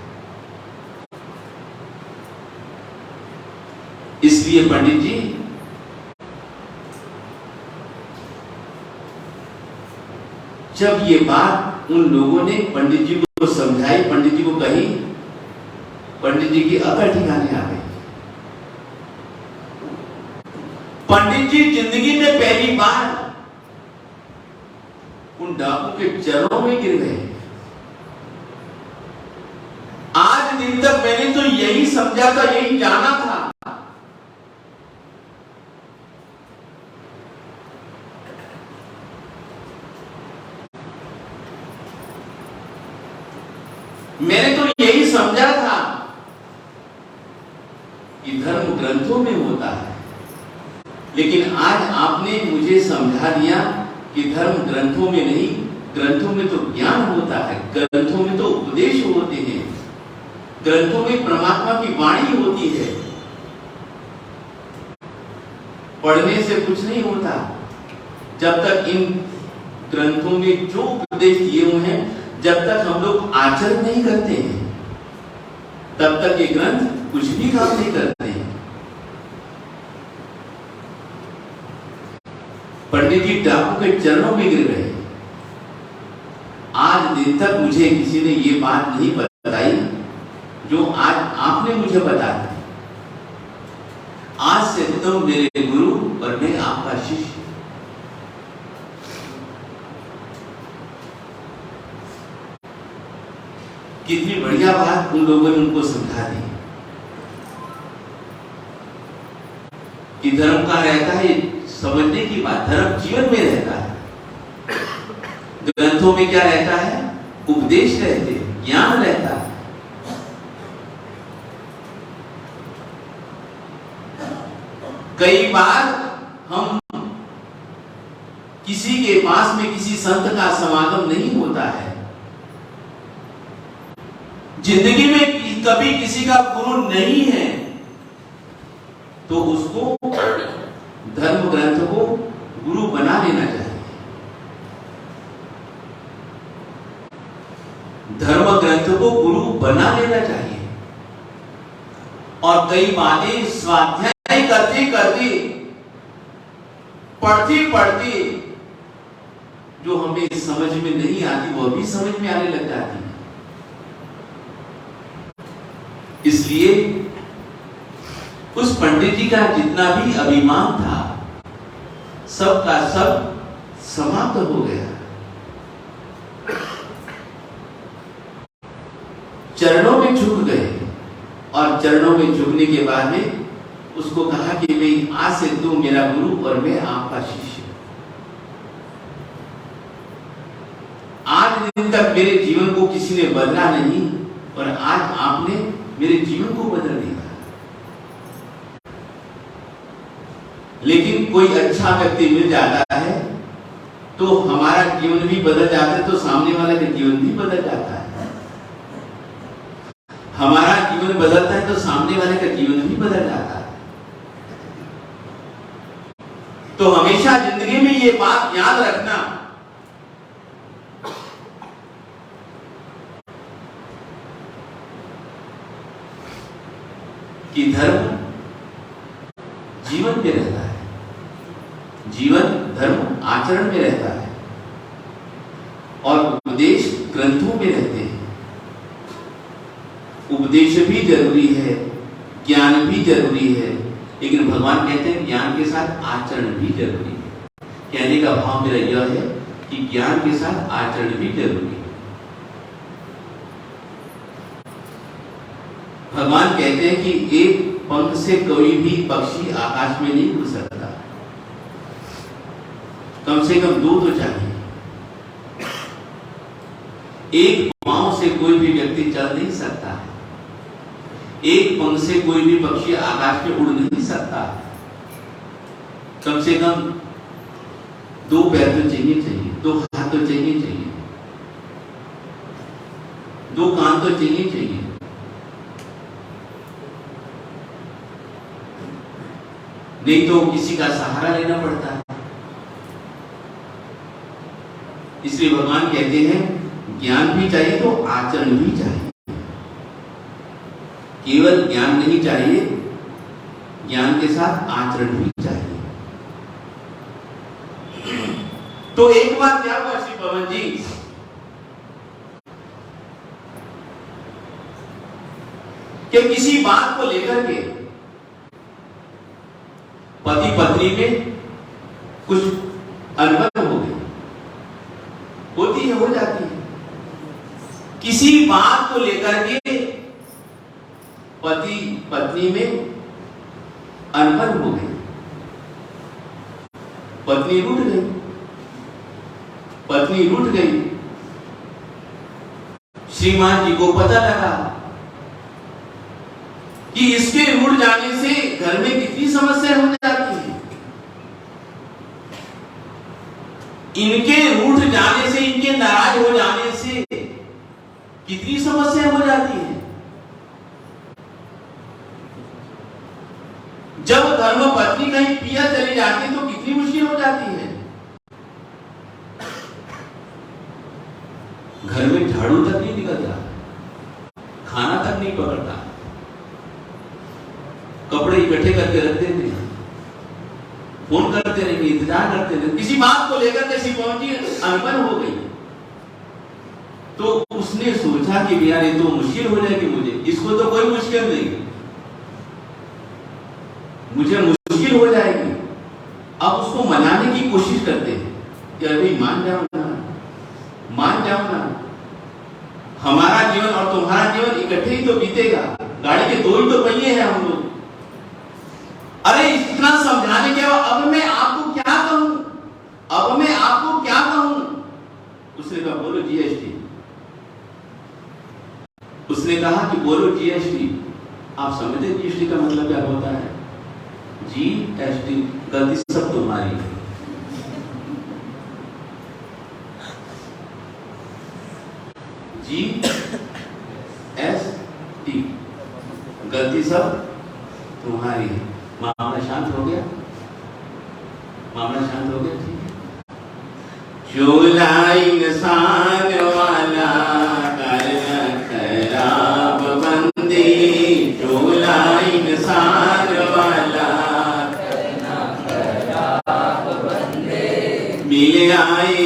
इसलिए पंडित जी, जब ये बात उन लोगों ने पंडित जी को समझाई, पंडित जी को कही, पंडित जी की अकल ठिकाने आ गई। पंडित जी जिंदगी में पहली बार उन डाकू के चरणों में गिर गए। आज दिन तक मैंने तो यही समझा था, यही जाना था मैंने तो यही समझा था कि धर्म ग्रंथों में होता है, लेकिन आज आपने मुझे समझा दिया कि धर्म ग्रंथों में नहीं, ग्रंथों में तो ज्ञान होता है, ग्रंथों में तो उपदेश होते हैं, ग्रंथों में परमात्मा की वाणी होती है। पढ़ने से कुछ नहीं होता। जब तक इन ग्रंथों में जो उपदेश दिए हुए हैं, जब तक हम लोग आचरण नहीं करते हैं, तब तक ये ग्रंथ कुछ भी काम नहीं करते हैं। पंडित जी डाकू के चरणों में गिर गए। आज दिन तक मुझे किसी ने ये बात नहीं बताई जो आज आपने मुझे बता दी। आज से तुम मेरे गुरु और मैं आपका शिष्य। कितनी बढ़िया बात उन लोगों ने उनको समझा दी कि धर्म कहां रहता है, समझने की बात। धर्म जीवन में रहता है। ग्रंथों में क्या रहता है? उपदेश रहते हैं, ज्ञान रहता है। कई बार हम किसी के पास में किसी संत का समागम नहीं होता है, जिंदगी में कभी किसी का गुरु नहीं है, तो उसको धर्म ग्रंथ को गुरु बना लेना चाहिए। धर्म ग्रंथ को गुरु बना लेना चाहिए। और कई बातें स्वाध्याय करते करते, पढ़ते पढ़ते जो हमें समझ में नहीं आती वह भी समझ में आने लग जाती है। इसलिए उस पंडित जी का जितना भी अभिमान था सब का सब समाप्त हो गया। चरणों में झुक गए और चरणों में झुकने के बाद में उसको कहा कि भाई आज से तू मेरा गुरु और मैं आपका शिष्य। आज दिन तक मेरे जीवन को किसी ने बदला नहीं और आज आपने मेरे जीवन को बदल दिया। लेकिन कोई अच्छा व्यक्ति मिल जाता है तो हमारा जीवन भी बदल जाता है, तो सामने वाले का जीवन भी बदल जाता है। हमारा जीवन बदलता है तो सामने वाले का जीवन भी बदल जाता है। तो हमेशा जिंदगी में ये बात याद रखना कि धर्म जीवन में रहता है, जीवन धर्म आचरण में रहता है और उपदेश ग्रंथों में रहते हैं। उपदेश भी जरूरी है, ज्ञान भी जरूरी है, लेकिन भगवान कहते हैं ज्ञान के साथ आचरण भी जरूरी है। कहने का भाव मेरा यह है कि ज्ञान के साथ आचरण भी जरूरी है। भगवान कहते हैं कि एक पंख से कोई भी पक्षी आकाश में नहीं उड़ सकता, कम से कम दो तो चाहिए। एक पांव से कोई भी व्यक्ति चल नहीं सकता है, एक पंख से कोई भी पक्षी आकाश में उड़ नहीं सकता, कम से कम दो पैर तो चाहिए, दो हाथ तो चाहिए, दो कान तो चाहिए। नहीं तो किसी का सहारा लेना पड़ता है। इसलिए भगवान कहते हैं ज्ञान भी चाहिए तो आचरण भी चाहिए। केवल ज्ञान नहीं चाहिए, ज्ञान के साथ आचरण भी चाहिए। तो एक बार क्या हुआ श्री पवन जी, कि किसी बात को लेकर के पति पत्नी में कुछ अनबन हो गई, होती है, हो जाती है। किसी बात को लेकर के पति पत्नी में अनबन हो गई, पत्नी रूठ गई। श्रीमान जी को पता लगा कि इसके रूठ जाने से घर में कितनी समस्या हो जाती है। इनके रूठ जाने से, इनके नाराज हो जाने से कितनी समस्या हो जाती है। जब धर्म पत्नी कहीं पिया चली जाती तो कितनी मुश्किल हो जाती है। घर में झाड़ू तक नहीं निकलता, खाना तक नहीं पकड़ता, कपड़े इकट्ठे करके रख देते हैं, फोन करते रहेंगे, इंतजार करते रहेंगे। किसी बात को लेकर कैसी पहुंची, अनबन हो गई तो उसने सोचा कि यार ये तो मुश्किल हो जाएगी मुझे, इसको तो कोई मुश्किल नहीं, मुझे मुश्किल हो जाएगी। अब उसको मनाने की कोशिश करते हैं कि अभी मान जाओ ना, हमारा जीवन और तुम्हारा जीवन इकट्ठे ही तो बीतेगा, गाड़ी के दो ही तो पहिए हैं हम लोग। अरे इतना समझाने के बाद अब मैं आपको क्या कहूं, उसने कहा बोलो जीएसटी। उसने कहा कि बोलो जीएसटी। आप समझते जीएसटी का मतलब क्या होता है? जीएसटी, गलती सब तुम्हारी है। जीएसटी, गलती सब तुम्हारी है। मामला शांत हो गया? ठीक है। चूल्हा इंसान वाला करना खराब बंदी, चूल्हा इंसान वाला करना खराब बंदी, मिल आए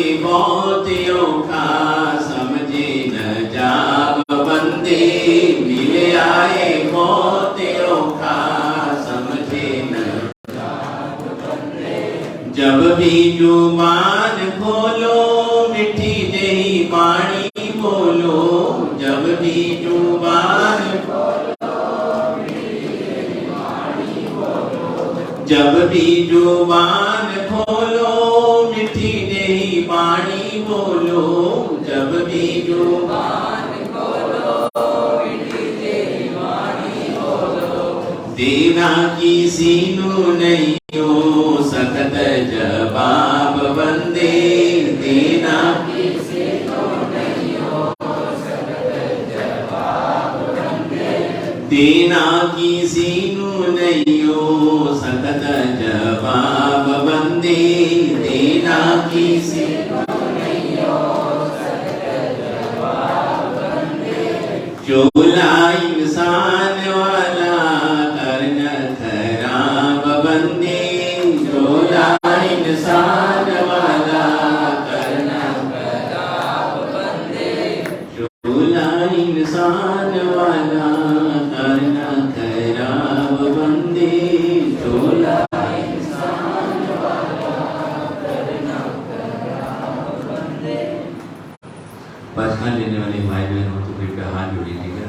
भी जुबान खोलो मिठी जही वाणी बोलो, जब भी जुबान जब भी जुबान खोलो मिठी जही वाणी बोलो, जब भी जुबान खोलो मिठी जही वाणी बोलो, देना किसी नु नहीं हो सकत जवाब बंदे, देना किसी नु नहीं हो सकत जवाब बंदे, देना किसी नु नहीं हो सकत जवाब बंदे, देना किसी नु नहीं हो सकत जवाब बंदे, चोला इंसान वाला करन खराब बंदे, चोला इंसान वाला करन खराब बंदे, चोला इंसान वाला करन खराब बंदे, चोला इंसान वाला करन खराब बंदे। पहचान लेने वाले भाई बहन हो तो कृपया हाथ जोड़ी दीजिए।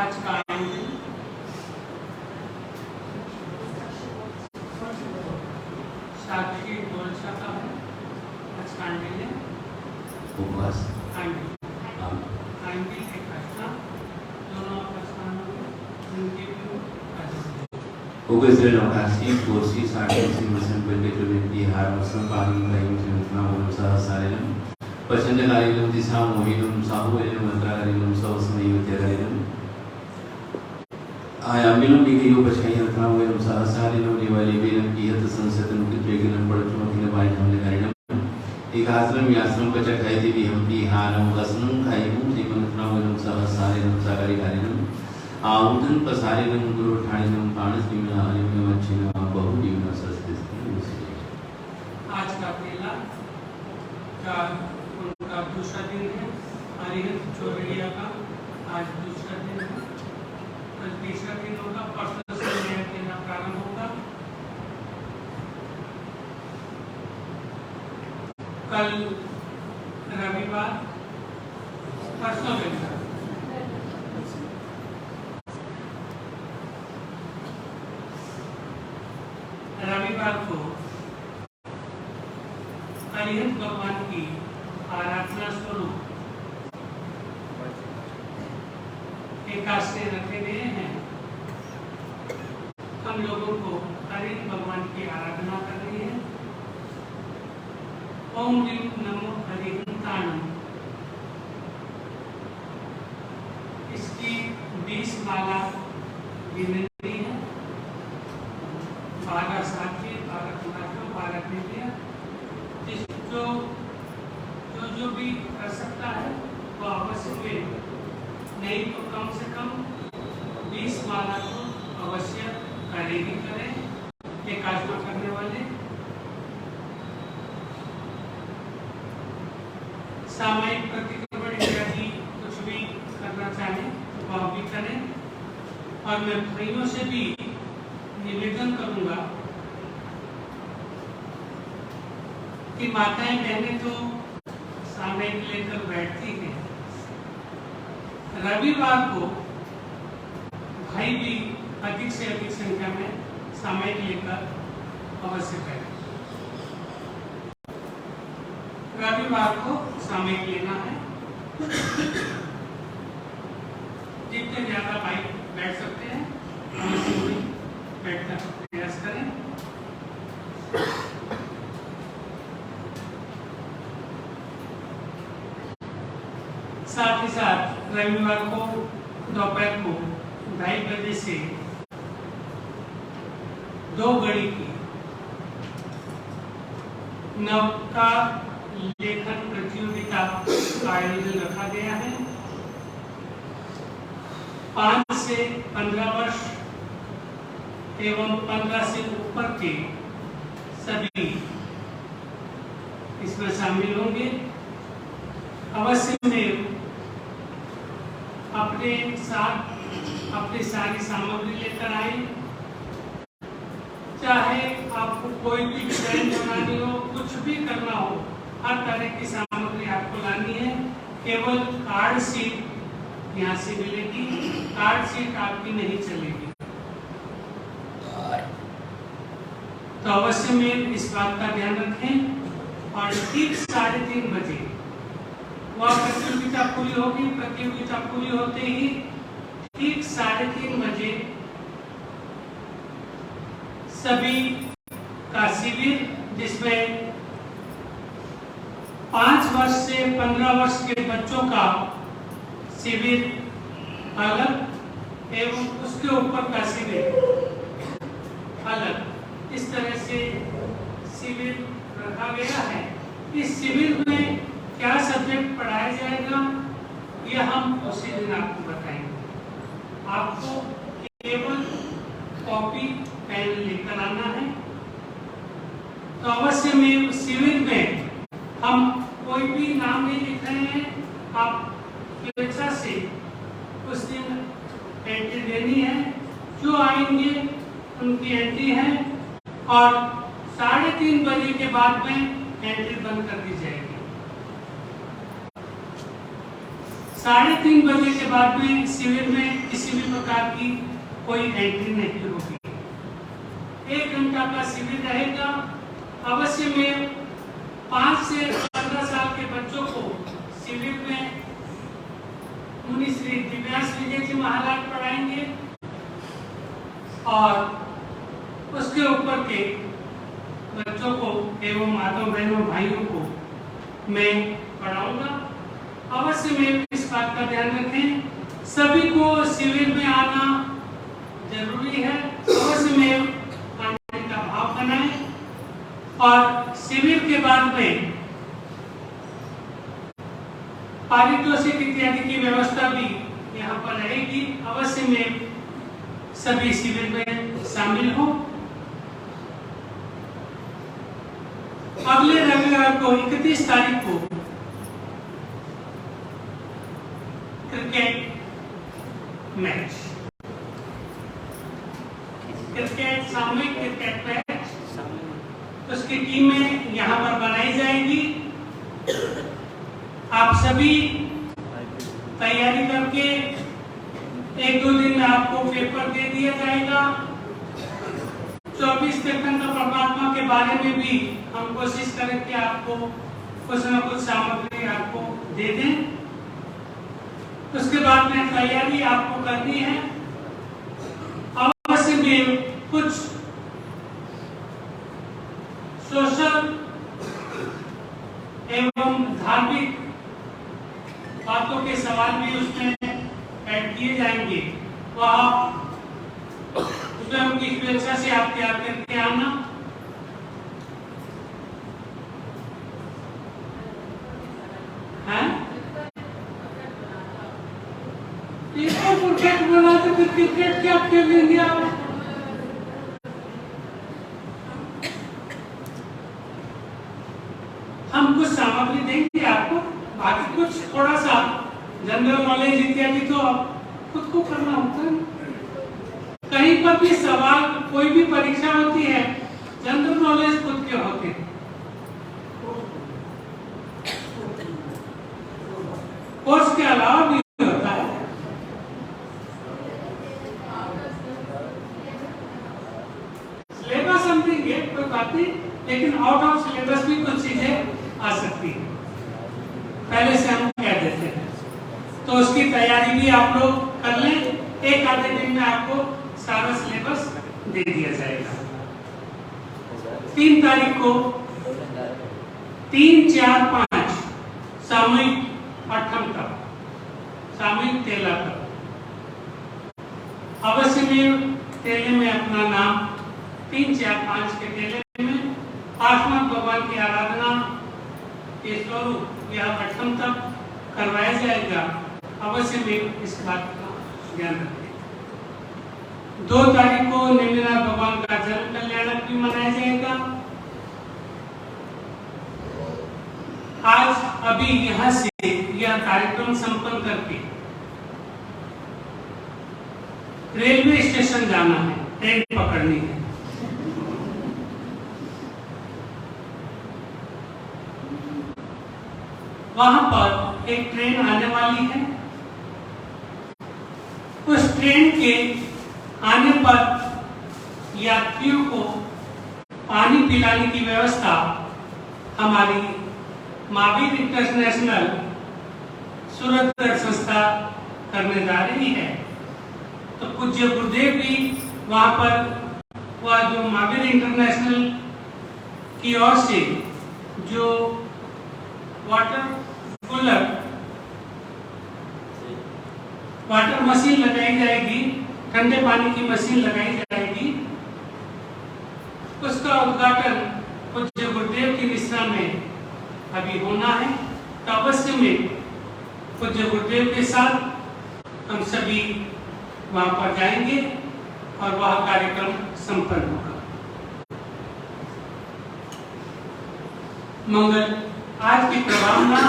आज का साक्षी बोलचा का है आज कांडिल्य उपवास कांडिल्य एक प्रश्न दोनों प्रश्नों उनके उग्र नवकाशी कोशी साक्षी सिंहासन पर के व्यक्ति हार मौसम पानी भाई मुसलमान और सहसारेन पसंद कार्यक्रम दिशा मोहिनम साहुवेन मंत्रालयम सवसमय विद्यालयम आयामिलम दिगयो बचाई रखना हुए सहसारेन निवाली बेन की हत संसदन के वेगन पड़चो के बाई हमले कार्यक्रम एक आश्रम याश्रम का चकाई देवी हम की हारम गसनम खाइम जीवनतना हुए सहसारेन सागरी कार्यक्रम आउदन पसारेन गुरु ठाणिनम पाणस निमना हरिम वचना बहु जीवना सस्तिस्ति। आज का पहला का उनका दूसरा दिन है हरिहर चौरड़िया का आज दूसरा दिन है, कल तीसरा दिन होगा, परसों से नया दिन प्रारंभ होगा। कल रविवार परसों रविवार रविवार को अरिहंत भगवान की आराधना स्वरूप एकादशी रखे गए हैं। हम लोगों को अरिहंत भगवान की आराधना करनी है। ओम ह्रीं नमो हरिहंताय, इसकी 20 माला गिनती है, 12 साक्षी 12 कुमार 12 नित्य, जो भी कर सकता है वो अवश्य में, नहीं तो कम से कम 20 माला को अवश्य करेगी करें एकादशी करने वाले। सामयिक प्रतिक्रमण इत्यादि कुछ भी करना चाहे तो वह भी करें। और मैं भाइयों से भी निवेदन करूंगा कि माताएं बहनें तो सामयिक लेकर बैठती हैं, रविवार को भाई भी अधिक से अधिक संख्या में सामयिक लेकर अवश्य करें। रविवार को सामयिक लेना है, जितने ज्यादा भाई बैठ सकते हैं अवश्य बैठने का प्रयास करें। साथ ही साथ रविवार को दोपहर को 2:30 बजे से 2 घड़ी की नवका लेखन प्रतियोगिता का आयोजन रखा गया है। 5 से 15 वर्ष एवं 15 से ऊपर के सभी इसमें शामिल होंगे। अवश्य में अपने साथ अपनी सारी सामग्री लेकर आए, चाहे आपको कोई भी डिजाइन बनानी हो, कुछ भी करना हो, हर तरह की सामग्री आपको लानी है। केवल कार्ड शीट यहाँ से मिलेगी, कार्ड शीट आपकी नहीं चलेगी। तो अवश्य में इस बात का ध्यान रखें। और ठीक 3:30 बजे वह प्रतियोगिता पूरी होगी। प्रतियोगिता पूरी होते ही ठीक 3:30 बजे सभी का शिविर, जिसमें 5 वर्ष से 15 वर्ष के बच्चों का शिविर अलग एवं उसके ऊपर का शिविर अलग, इस तरह से शिविर रखा गया है। इस शिविर में क्या सब्जेक्ट पढ़ाया जाएगा यह हम उसी दिन आपको बताएंगे। आपको केवल कॉपी पेन लेकर आना है। तो अवश्य में शिविर में हम कोई भी नाम नहीं लिख रहे हैं, आप स्वेच्छा से उस दिन एंट्री देनी है। जो आएंगे उनकी एंट्री है और 3:30 बजे के बाद में एंट्री बंद कर दी जाएगी। 3:30 बजे के बाद में शिविर में किसी भी प्रकार की कोई एंट्री नहीं होगी। 1 घंटा का शिविर रहेगा। अवश्य में 5 से 15 साल के बच्चों को शिविर में मुनि श्री दिव्यांश विजय जी महाराज पढ़ाएंगे और उसके ऊपर के बच्चों को एवं माताओं बहनों भाइयों को मैं पढ़ाऊंगा। अवश्य में इस बात का ध्यान रखें, सभी को शिविर में आना जरूरी है। अवश्य में आने का भाव बनाएं और शिविर के बाद में पारितोषिक इत्यादि की व्यवस्था भी यहाँ पर रहेगी। अवश्य में सभी शिविर में शामिल हो। अगले रविवार को 31 तारीख को क्रिकेट मैच, क्रिकेट सामूहिक क्रिकेट मैच, उसकी टीमें यहाँ पर बनाई जाएगी। आप सभी तैयारी करके 1-2 दिन में आपको पेपर दे दिया जाएगा। 24 तीर्थंकर परमात्मा के बारे में भी हम कोशिश करें कि आपको कुछ न कुछ सामग्री आपको दे दें। उसके बाद में तैयारी आपको करनी है। अवश्य में कुछ सोशल एवं धार्मिक बातों के सवाल भी उसमें ऐड किए जाएंगे। तो आप उसमें उनकी स्वेच्छा से आप तैयार करके आना। क्रिकेट बना तो फिर क्रिकेट क्या खेलेंगे आप? हम कुछ सामग्री देंगे आपको, बाकी कुछ थोड़ा सा जनरल नॉलेज इत्यादि तो खुद को करना होता है। कहीं पर भी सवाल, कोई भी परीक्षा होती है, जनरल नॉलेज खुद के होते हैं। कोर्स के अलावा भी होता है। सिलेबस हम देंगे कोई बात नहीं, लेकिन आउट ऑफ सिलेबस भी कुछ चीजें आ सकती है, पहले से हम कह देते हैं। तो उसकी तैयारी भी आप लोग कर लें। 1-आधे दिन में आपको सारा सिलेबस दे दिया जाएगा। 3 तारीख को 3, 4, 5 सामूहिक पाठ्यक्रम का, सामूहिक तेला का। अवश्य में तेले में अपना नाम 3, 4, 5 के तेले में 8वां भगवान की आराधना के स्वरूप यह पाठ्यक्रम तक करवाया जाएगा। अवश्य में इस बात का ध्यान रखें। 2 तारीख को नेमिनाथ भगवान का जन्म कल्याणक भी मनाया जाएगा। आज अभी यहाँ से यह कार्यक्रम संपन्न करके रेलवे स्टेशन जाना है, ट्रेन पकड़नी है। वहां पर एक ट्रेन आने वाली है। उस ट्रेन के आने पर यात्रियों को पानी पिलाने की व्यवस्था हमारी महावीर इंटरनेशनल सूरतगढ़ संस्था करने जा रही है। तो पूज्य गुरुदेव भी वहां पर वह जो महावीर इंटरनेशनल की ओर से जो वाटर कूलर वाटर मशीन लगाई जाएगी, ठंडे पानी की मशीन लगाई जाएगी, उसका उद्घाटन पूज्य गुरुदेव की निश्रा में अभी होना है। तो अवश्य में पूज्य गुरुदेव के साथ हम सभी वहां पर जाएंगे और वह कार्यक्रम संपन्न होगा। मंगल आज की प्रभावना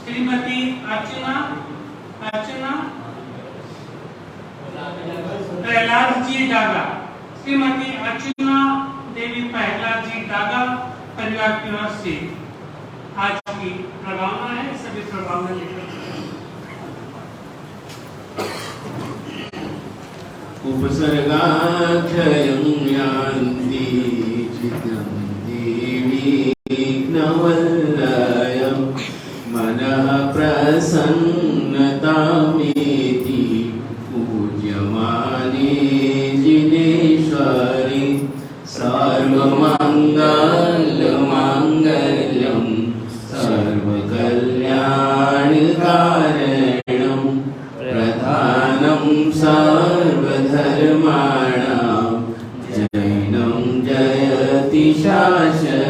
श्रीमती अर्चना प्रहलाद जी डागा, श्रीमती अर्चना देवी प्रहलाद जी डागा परिवार की ओर से आज की प्रभावना है। सभी प्रभावना लेकर उपसर्गाक्षयं यान्ति चित्तं देवी विघ्नवल्लयं मनः प्रसन्नतामेति पूज्यमाने जिनेश्वरी सर्वमङ्गलमाङ्गल्यं सर्वकल्याणकारणं प्रधानं सर्वधर्माणां जैनं जयति शाश्वतं